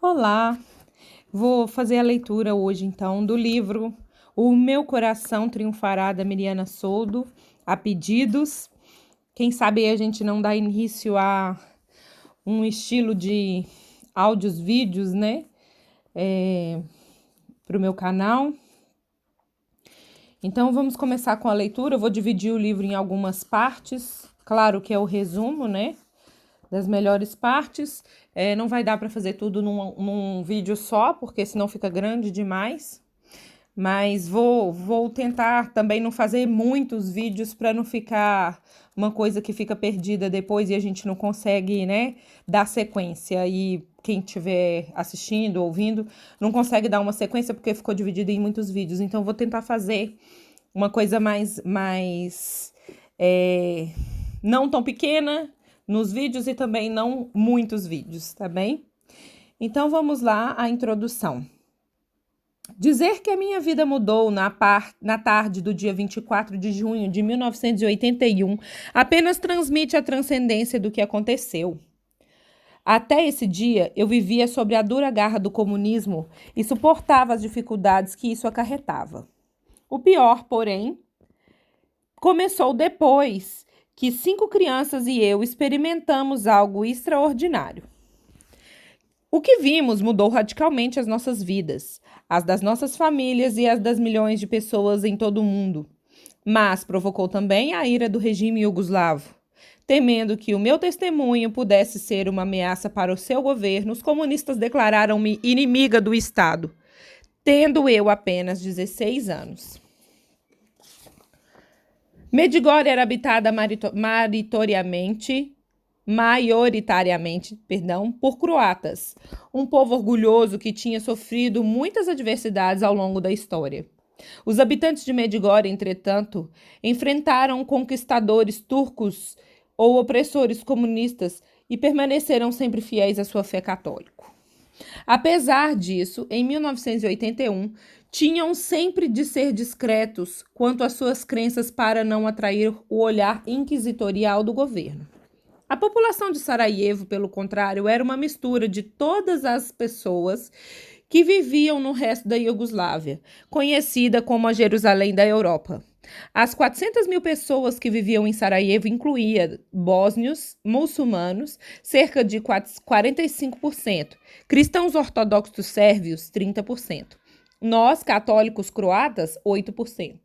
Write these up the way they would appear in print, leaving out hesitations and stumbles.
Olá, vou fazer a leitura hoje então do livro O Meu Coração Triunfará, da Miriana Soldo, a pedidos. Quem sabe a gente não dá início a um estilo de áudios, vídeos, né, para o meu canal. Então vamos começar com a leitura. Eu vou dividir o livro em algumas partes, claro que é o resumo, né, das melhores partes. Não vai dar para fazer tudo num vídeo só, porque senão fica grande demais. Mas vou tentar também não fazer muitos vídeos para não ficar uma coisa que fica perdida depois e a gente não consegue, né, dar sequência. E quem estiver assistindo, ouvindo, não consegue dar uma sequência porque ficou dividido em muitos vídeos. Então, vou tentar fazer uma coisa mais não tão pequena nos vídeos e também não muitos vídeos, tá bem? Então, vamos lá à introdução. Dizer que a minha vida mudou na tarde do dia 24 de junho de 1981 apenas transmite a transcendência do que aconteceu. Até esse dia, eu vivia sob a dura garra do comunismo e suportava as dificuldades que isso acarretava. O pior, porém, começou depois que 5 crianças e eu experimentamos algo extraordinário. O que vimos mudou radicalmente as nossas vidas, as das nossas famílias e as das milhões de pessoas em todo o mundo. Mas provocou também a ira do regime iugoslavo. Temendo que o meu testemunho pudesse ser uma ameaça para o seu governo, os comunistas declararam-me inimiga do Estado, tendo eu apenas 16 anos. Medjugorje era habitada maioritariamente, por croatas, um povo orgulhoso que tinha sofrido muitas adversidades ao longo da história. Os habitantes de Medjugorje, entretanto, enfrentaram conquistadores turcos ou opressores comunistas e permaneceram sempre fiéis à sua fé católica. Apesar disso, em 1981, tinham sempre de ser discretos quanto às suas crenças para não atrair o olhar inquisitorial do governo. A população de Sarajevo, pelo contrário, era uma mistura de todas as pessoas que viviam no resto da Iugoslávia, conhecida como a Jerusalém da Europa. As 400 mil pessoas que viviam em Sarajevo incluíam bósnios, muçulmanos, cerca de 45%, cristãos ortodoxos sérvios, 30%, nós, católicos croatas, 8%,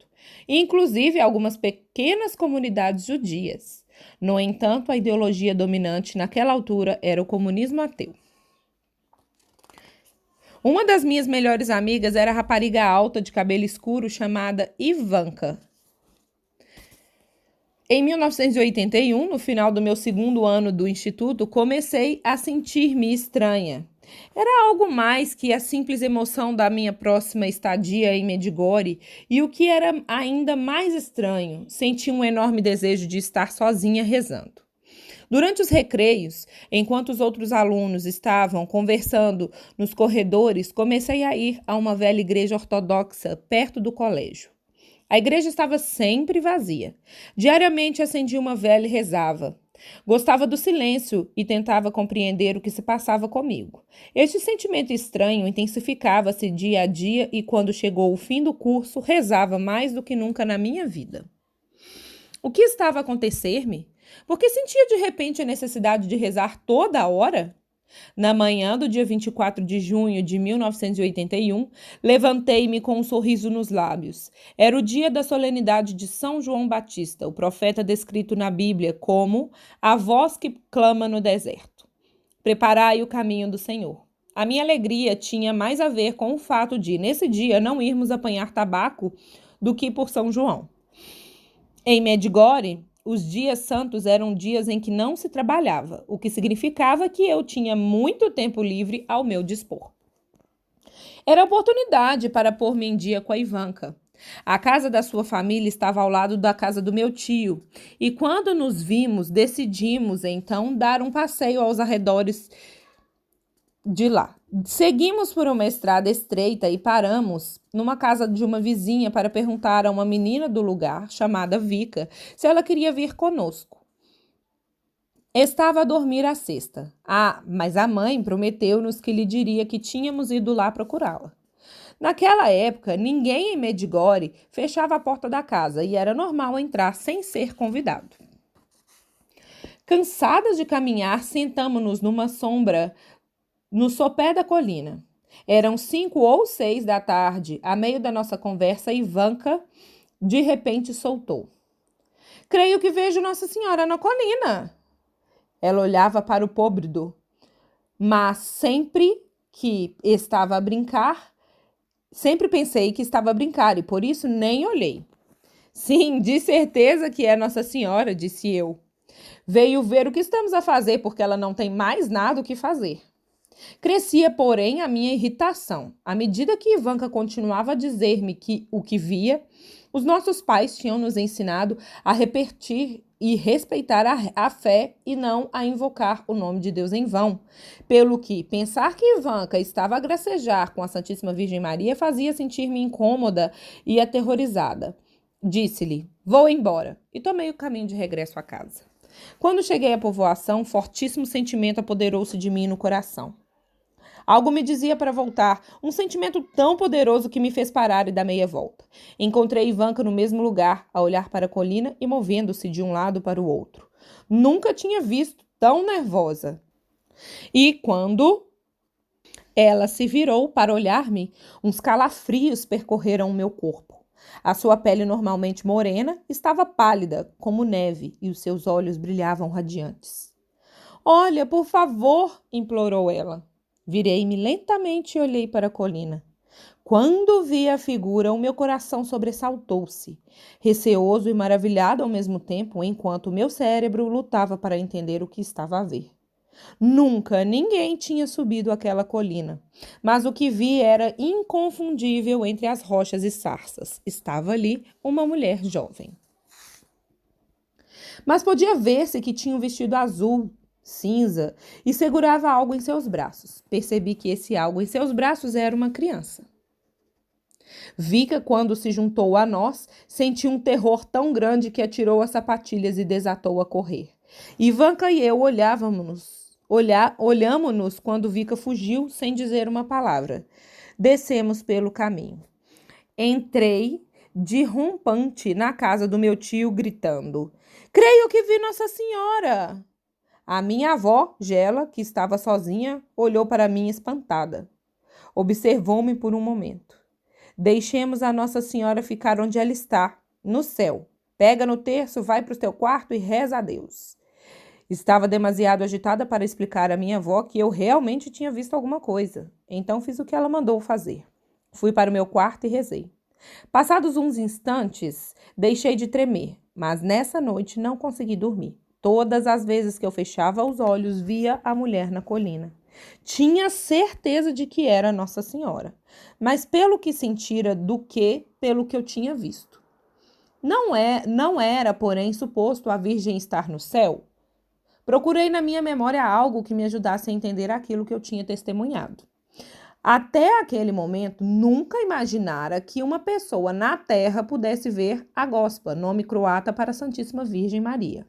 inclusive algumas pequenas comunidades judias. No entanto, a ideologia dominante naquela altura era o comunismo ateu. Uma das minhas melhores amigas era a rapariga alta de cabelo escuro chamada Ivanka. Em 1981, no final do meu segundo ano do instituto, comecei a sentir-me estranha. Era algo mais que a simples emoção da minha próxima estadia em Medjugorje, e o que era ainda mais estranho, senti um enorme desejo de estar sozinha rezando. Durante os recreios, enquanto os outros alunos estavam conversando nos corredores, comecei a ir a uma velha igreja ortodoxa perto do colégio. A igreja estava sempre vazia. Diariamente acendia uma vela e rezava. Gostava do silêncio e tentava compreender o que se passava comigo. Este sentimento estranho intensificava-se dia a dia e, quando chegou o fim do curso, rezava mais do que nunca na minha vida. O que estava a acontecer-me? Porque sentia de repente a necessidade de rezar toda a hora? Na manhã do dia 24 de junho de 1981, levantei-me com um sorriso nos lábios. Era o dia da solenidade de São João Batista, o profeta descrito na Bíblia como a voz que clama no deserto. Preparai o caminho do Senhor. A minha alegria tinha mais a ver com o fato de, nesse dia, não irmos apanhar tabaco do que por São João. Em Medjugorje, os dias santos eram dias em que não se trabalhava, o que significava que eu tinha muito tempo livre ao meu dispor. Era a oportunidade para pôr-me em dia com a Ivanka. A casa da sua família estava ao lado da casa do meu tio, e quando nos vimos, decidimos então dar um passeio aos arredores de lá. Seguimos por uma estrada estreita e paramos numa casa de uma vizinha para perguntar a uma menina do lugar, chamada Vika, se ela queria vir conosco. Estava a dormir a cesta. Mas a mãe prometeu-nos que lhe diria que tínhamos ido lá procurá-la. Naquela época, ninguém em Medigore fechava a porta da casa e era normal entrar sem ser convidado. Cansadas de caminhar, sentamo-nos numa sombra no sopé da colina. Eram 5 ou 6 da tarde. A meio da nossa conversa, Ivanka de repente soltou: "Creio que vejo Nossa Senhora na colina." Ela olhava para o pôbrido, mas sempre pensei que estava a brincar e por isso nem olhei. "Sim, de certeza que é Nossa Senhora", disse eu. "Veio ver o que estamos a fazer porque ela não tem mais nada o que fazer." Crescia, porém, a minha irritação. À medida que Ivanka continuava a dizer-me o que via, os nossos pais tinham nos ensinado a repetir e respeitar a fé e não a invocar o nome de Deus em vão. Pelo que pensar que Ivanka estava a gracejar com a Santíssima Virgem Maria fazia sentir-me incômoda e aterrorizada. Disse-lhe: "Vou embora", e tomei o caminho de regresso à casa. Quando cheguei à povoação, um fortíssimo sentimento apoderou-se de mim no coração. Algo me dizia para voltar, um sentimento tão poderoso que me fez parar e dar meia volta. Encontrei Ivanka no mesmo lugar, a olhar para a colina e movendo-se de um lado para o outro. Nunca tinha visto tão nervosa. E quando ela se virou para olhar-me, uns calafrios percorreram o meu corpo. A sua pele, normalmente morena, estava pálida como neve e os seus olhos brilhavam radiantes. "Olha, por favor", implorou ela. Virei-me lentamente e olhei para a colina. Quando vi a figura, o meu coração sobressaltou-se, receoso e maravilhado ao mesmo tempo, enquanto o meu cérebro lutava para entender o que estava a ver. Nunca ninguém tinha subido aquela colina, mas o que vi era inconfundível entre as rochas e sarças. Estava ali uma mulher jovem. Mas podia ver-se que tinha um vestido azul, cinza, e segurava algo em seus braços. Percebi que esse algo em seus braços era uma criança. Vika, quando se juntou a nós, sentiu um terror tão grande que atirou as sapatilhas e desatou a correr. Ivanka e eu olhamo-nos quando Vika fugiu sem dizer uma palavra. Descemos pelo caminho. Entrei derrompante na casa do meu tio, gritando: "Creio que vi Nossa Senhora!" A minha avó, Gela, que estava sozinha, olhou para mim espantada. Observou-me por um momento. "Deixemos a Nossa Senhora ficar onde ela está, no céu. Pega no terço, vai para o teu quarto e reza a Deus." Estava demasiado agitada para explicar à minha avó que eu realmente tinha visto alguma coisa. Então fiz o que ela mandou fazer. Fui para o meu quarto e rezei. Passados uns instantes, deixei de tremer, mas nessa noite não consegui dormir. Todas as vezes que eu fechava os olhos, via a mulher na colina. Tinha certeza de que era Nossa Senhora, mas pelo que sentira do que pelo que eu tinha visto. Não era, porém, suposto a Virgem estar no céu? Procurei na minha memória algo que me ajudasse a entender aquilo que eu tinha testemunhado. Até aquele momento, nunca imaginara que uma pessoa na Terra pudesse ver a Gospa, nome croata para a Santíssima Virgem Maria.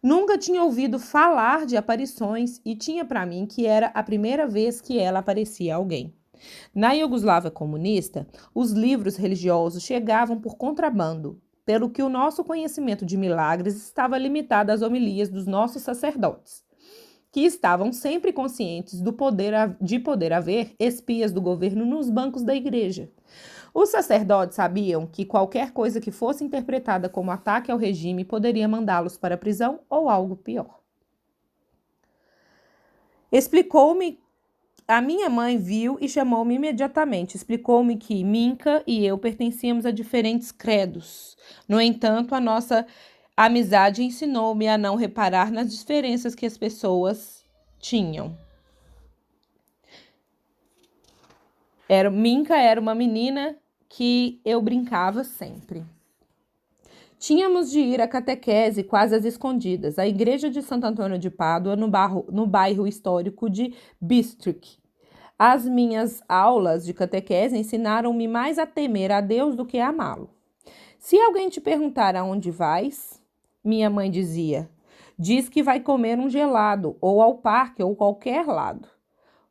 Nunca tinha ouvido falar de aparições e tinha para mim que era a primeira vez que ela aparecia a alguém. Na Iugoslávia comunista, os livros religiosos chegavam por contrabando, pelo que o nosso conhecimento de milagres estava limitado às homilias dos nossos sacerdotes, que estavam sempre conscientes de poder haver espias do governo nos bancos da igreja. Os sacerdotes sabiam que qualquer coisa que fosse interpretada como ataque ao regime poderia mandá-los para a prisão ou algo pior. A minha mãe viu e chamou-me imediatamente. Explicou-me que Minka e eu pertencíamos a diferentes credos. No entanto, a nossa amizade ensinou-me a não reparar nas diferenças que as pessoas tinham. Minka era uma menina que eu brincava sempre. Tínhamos de ir à catequese quase às escondidas, à igreja de Santo Antônio de Pádua, no bairro histórico de Bistric. As minhas aulas de catequese ensinaram-me mais a temer a Deus do que a amá-lo. Se alguém te perguntar aonde vais, minha mãe dizia, Diz que vai comer um gelado, ou ao parque, ou qualquer lado.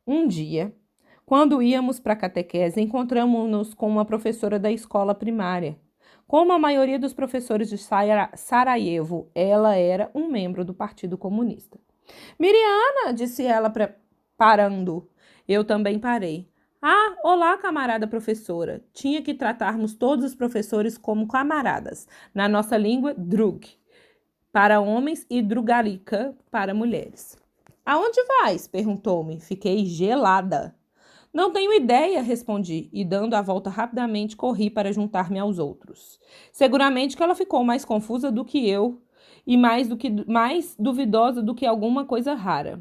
Um dia, quando íamos para a catequese, encontramos-nos com uma professora da escola primária. Como a maioria dos professores de Sarajevo, ela era um membro do Partido Comunista. Miriana, disse ela, parando. Eu também parei. Ah, olá, camarada professora. Tinha que tratarmos todos os professores como camaradas. Na nossa língua, drug, para homens, e drugarica, para mulheres. Aonde vais? Perguntou-me. Fiquei gelada. Não tenho ideia, respondi, e dando a volta rapidamente, corri para juntar-me aos outros. Seguramente que ela ficou mais confusa do que eu e mais duvidosa do que alguma coisa rara.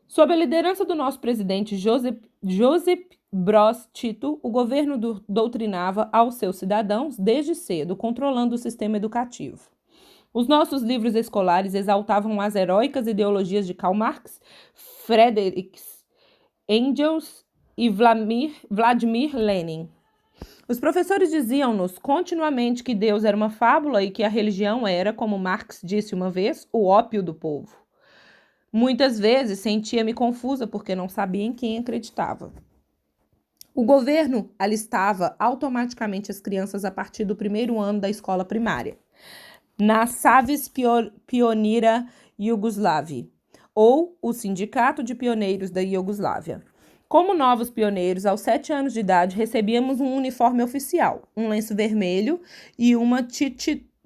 Sob a liderança do nosso presidente Josip Broz Tito, o governo doutrinava aos seus cidadãos desde cedo, controlando o sistema educativo. Os nossos livros escolares exaltavam as heróicas ideologias de Karl Marx, Friedrich Engels e Vladimir Lenin. Os professores diziam-nos continuamente que Deus era uma fábula e que a religião era, como Marx disse uma vez, o ópio do povo. Muitas vezes sentia-me confusa porque não sabia em quem acreditava. O governo alistava automaticamente as crianças a partir do primeiro ano da escola primária, na Savez Pionira Yugoslavi, ou o Sindicato de Pioneiros da Iugoslávia. Como novos pioneiros, aos 7 anos de idade, recebíamos um uniforme oficial, um lenço vermelho e uma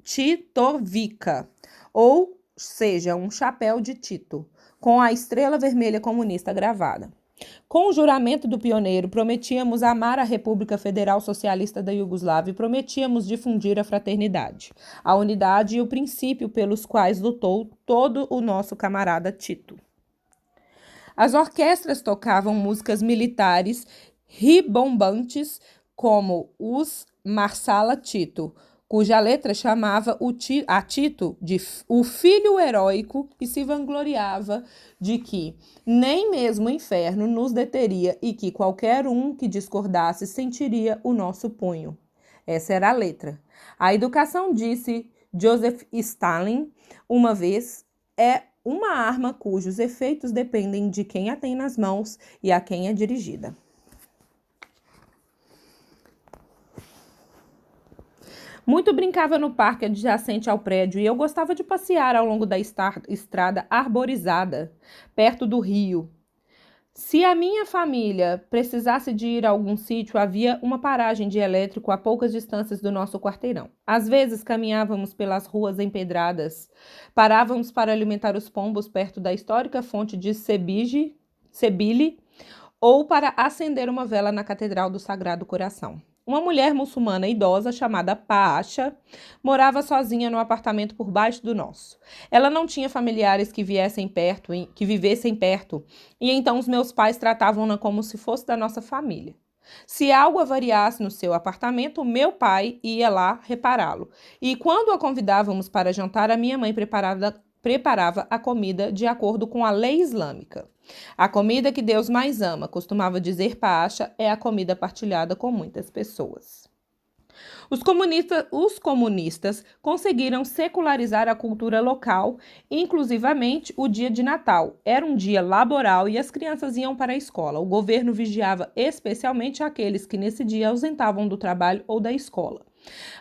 titovica, ou seja, um chapéu de Tito, com a estrela vermelha comunista gravada. Com o juramento do pioneiro, prometíamos amar a República Federal Socialista da Iugoslávia e prometíamos difundir a fraternidade, a unidade e o princípio pelos quais lutou todo o nosso camarada Tito. As orquestras tocavam músicas militares ribombantes, como os Marsala Tito, cuja letra chamava a Tito de o filho heróico e se vangloriava de que nem mesmo o inferno nos deteria e que qualquer um que discordasse sentiria o nosso punho. Essa era a letra. A educação, disse Joseph Stalin uma vez, é uma arma cujos efeitos dependem de quem a tem nas mãos e a quem é dirigida. Muito brincava no parque adjacente ao prédio e eu gostava de passear ao longo da estrada arborizada, perto do rio. Se a minha família precisasse de ir a algum sítio, havia uma paragem de elétrico a poucas distâncias do nosso quarteirão. Às vezes caminhávamos pelas ruas empedradas, parávamos para alimentar os pombos perto da histórica fonte de Sebile ou para acender uma vela na Catedral do Sagrado Coração. Uma mulher muçulmana idosa chamada Paasha morava sozinha no apartamento por baixo do nosso. Ela não tinha familiares que vivessem perto, e então os meus pais tratavam-na como se fosse da nossa família. Se algo avariasse no seu apartamento, meu pai ia lá repará-lo. E quando a convidávamos para jantar, a minha mãe preparava a comida de acordo com a lei islâmica. A comida que Deus mais ama, costumava dizer Paasha, é a comida partilhada com muitas pessoas. Os comunistas conseguiram secularizar a cultura local, inclusivamente o dia de Natal. Era um dia laboral e as crianças iam para a escola. O governo vigiava especialmente aqueles que nesse dia ausentavam do trabalho ou da escola.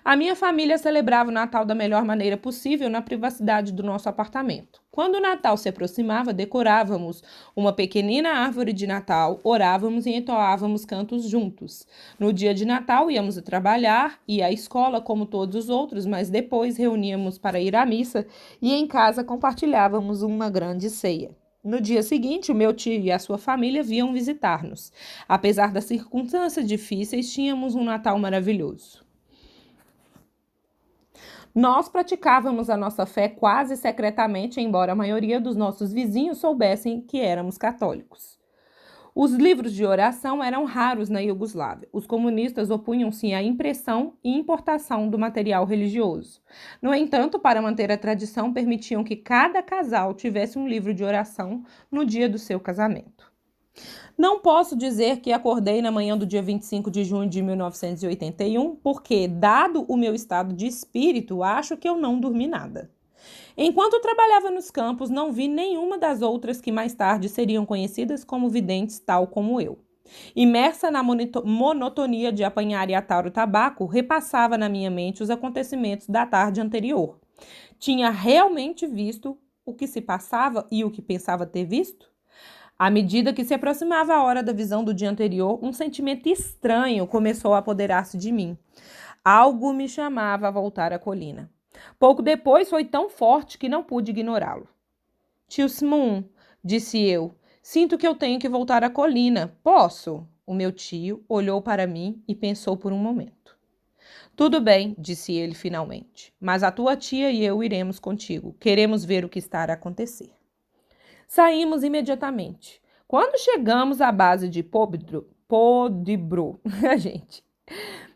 A minha família celebrava o Natal da melhor maneira possível na privacidade do nosso apartamento. Quando o Natal se aproximava, decorávamos uma pequenina árvore de Natal, orávamos e entoávamos cantos juntos. No dia de Natal íamos trabalhar e à escola como todos os outros, mas depois reuníamos para ir à missa e em casa compartilhávamos uma grande ceia. No dia seguinte, o meu tio e a sua família vinham visitar-nos. Apesar das circunstâncias difíceis, tínhamos um Natal maravilhoso. Nós praticávamos a nossa fé quase secretamente, embora a maioria dos nossos vizinhos soubessem que éramos católicos. Os livros de oração eram raros na Iugoslávia. Os comunistas opunham-se à impressão e importação do material religioso. No entanto, para manter a tradição, permitiam que cada casal tivesse um livro de oração no dia do seu casamento. Não posso dizer que acordei na manhã do dia 25 de junho de 1981, porque, dado o meu estado de espírito, acho que eu não dormi nada. Enquanto trabalhava nos campos, não vi nenhuma das outras que mais tarde seriam conhecidas como videntes, tal como eu. Imersa na monotonia de apanhar e atar o tabaco, repassava na minha mente os acontecimentos da tarde anterior. Tinha realmente visto o que se passava e o que pensava ter visto? À medida que se aproximava a hora da visão do dia anterior, um sentimento estranho começou a apoderar-se de mim. Algo me chamava a voltar à colina. Pouco depois foi tão forte que não pude ignorá-lo. Tio Smoon, disse eu, sinto que eu tenho que voltar à colina. Posso? O meu tio olhou para mim e pensou por um momento. Tudo bem, disse ele finalmente, mas a tua tia e eu iremos contigo. Queremos ver o que está a acontecer. Saímos imediatamente. Quando chegamos à base de Podibro, gente,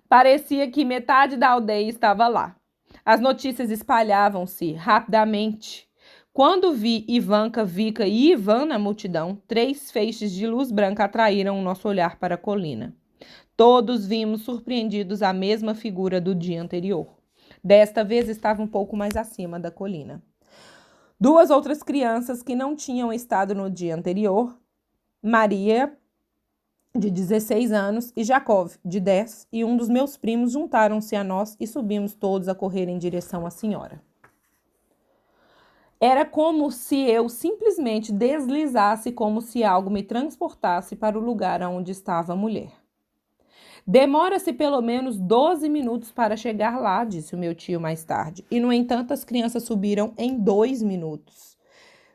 parecia que metade da aldeia estava lá. As notícias espalhavam-se rapidamente. Quando vi Ivanka, Vika e Ivan na multidão, 3 feixes de luz branca atraíram o nosso olhar para a colina. Todos vimos surpreendidos a mesma figura do dia anterior. Desta vez estava um pouco mais acima da colina. 2 outras crianças que não tinham estado no dia anterior, Maria, de 16 anos, e Jakov, de 10, e um dos meus primos juntaram-se a nós e subimos todos a correr em direção à senhora. Era como se eu simplesmente deslizasse, como se algo me transportasse para o lugar onde estava a mulher. Demora-se pelo menos 12 minutos para chegar lá, disse o meu tio mais tarde, e no entanto as crianças subiram em 2 minutos.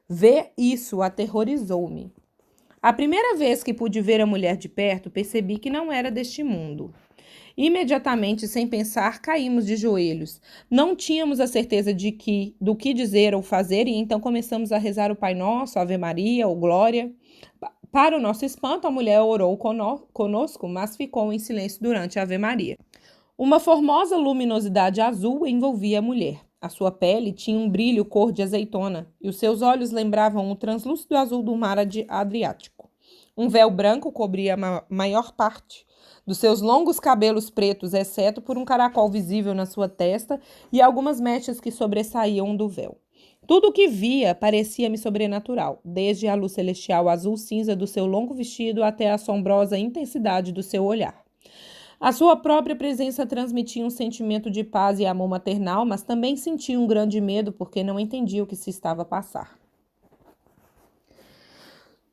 Ver isso aterrorizou-me. A primeira vez que pude ver a mulher de perto, percebi que não era deste mundo. Imediatamente, sem pensar, caímos de joelhos. Não tínhamos a certeza do que dizer ou fazer, e então começamos a rezar o Pai Nosso, Ave Maria ou Glória. Para o nosso espanto, a mulher orou conosco, mas ficou em silêncio durante a Ave Maria. Uma formosa luminosidade azul envolvia a mulher. A sua pele tinha um brilho cor de azeitona, e os seus olhos lembravam o translúcido azul do mar Adriático. Um véu branco cobria a maior parte dos seus longos cabelos pretos, exceto por um caracol visível na sua testa e algumas mechas que sobressaíam do véu. Tudo o que via parecia-me sobrenatural, desde a luz celestial azul-cinza do seu longo vestido até a assombrosa intensidade do seu olhar. A sua própria presença transmitia um sentimento de paz e amor maternal, mas também sentia um grande medo porque não entendia o que se estava a passar.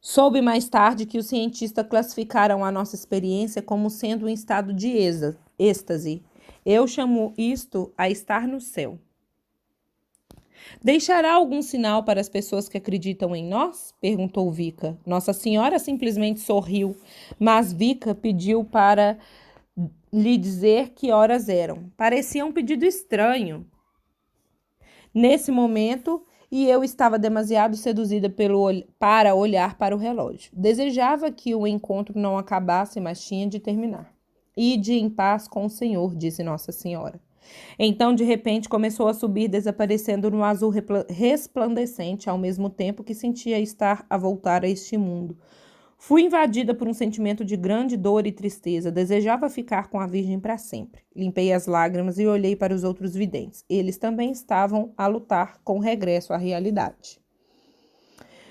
Soube mais tarde que os cientistas classificaram a nossa experiência como sendo um estado de êxtase. Eu chamo isto a estar no céu. Deixará algum sinal para as pessoas que acreditam em nós? Perguntou Vika. Nossa Senhora simplesmente sorriu, mas Vika pediu para lhe dizer que horas eram. Parecia um pedido estranho. Nesse momento, e eu estava demasiado seduzida para olhar para o relógio. Desejava que o encontro não acabasse, mas tinha de terminar. Ide em paz com o Senhor, disse Nossa Senhora. Então, de repente, começou a subir, desaparecendo no azul resplandecente, ao mesmo tempo que sentia estar a voltar a este mundo. Fui invadida por um sentimento de grande dor e tristeza. Desejava ficar com a Virgem para sempre. Limpei as lágrimas e olhei para os outros videntes. Eles também estavam a lutar com o regresso à realidade.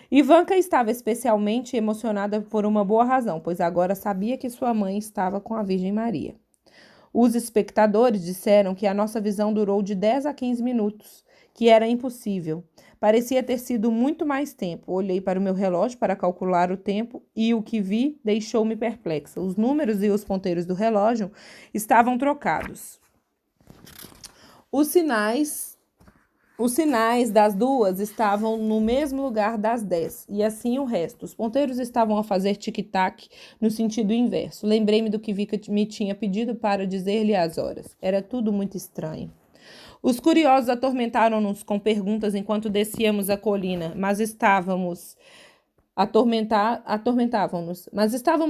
Ivanka estava especialmente emocionada por uma boa razão, pois agora sabia que sua mãe estava com a Virgem Maria. Os espectadores disseram que a nossa visão durou de 10 a 15 minutos, que era impossível. Parecia ter sido muito mais tempo. Olhei para o meu relógio para calcular o tempo e o que vi deixou-me perplexa. Os números e os ponteiros do relógio estavam trocados. Os sinais das 2 estavam no mesmo lugar das 10, e assim o resto. Os ponteiros estavam a fazer tic-tac no sentido inverso. Lembrei-me do que Vika me tinha pedido para dizer-lhe as horas. Era tudo muito estranho. Os curiosos atormentaram-nos com perguntas enquanto descíamos a colina, mas estávamos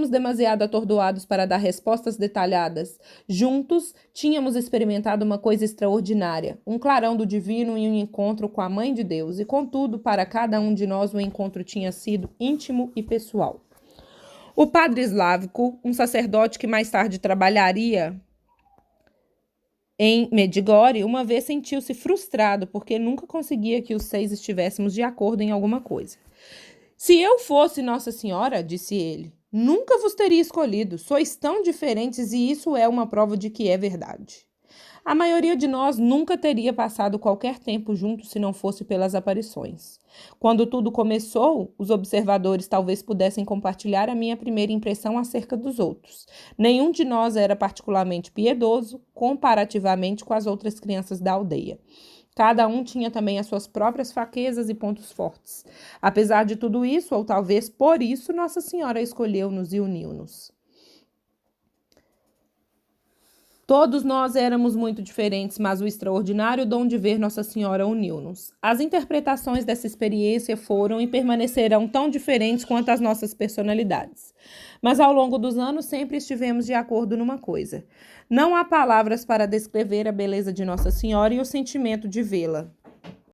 demasiado atordoados para dar respostas detalhadas. Juntos, tínhamos experimentado uma coisa extraordinária, um clarão do divino e um encontro com a Mãe de Deus, e contudo, para cada um de nós o encontro tinha sido íntimo e pessoal. O padre Slavko, um sacerdote que mais tarde trabalharia Em Medjugorje, uma vez sentiu-se frustrado porque nunca conseguia que os 6 estivéssemos de acordo em alguma coisa. Se eu fosse Nossa Senhora, disse ele, nunca vos teria escolhido. Sois tão diferentes e isso é uma prova de que é verdade. A maioria de nós nunca teria passado qualquer tempo juntos se não fosse pelas aparições. Quando tudo começou, os observadores talvez pudessem compartilhar a minha primeira impressão acerca dos outros. Nenhum de nós era particularmente piedoso, comparativamente com as outras crianças da aldeia. Cada um tinha também as suas próprias fraquezas e pontos fortes. Apesar de tudo isso, ou talvez por isso, Nossa Senhora escolheu-nos e uniu-nos. Todos nós éramos muito diferentes, mas o extraordinário dom de ver Nossa Senhora uniu-nos. As interpretações dessa experiência foram e permanecerão tão diferentes quanto as nossas personalidades. Mas ao longo dos anos sempre estivemos de acordo numa coisa. Não há palavras para descrever a beleza de Nossa Senhora e o sentimento de vê-la.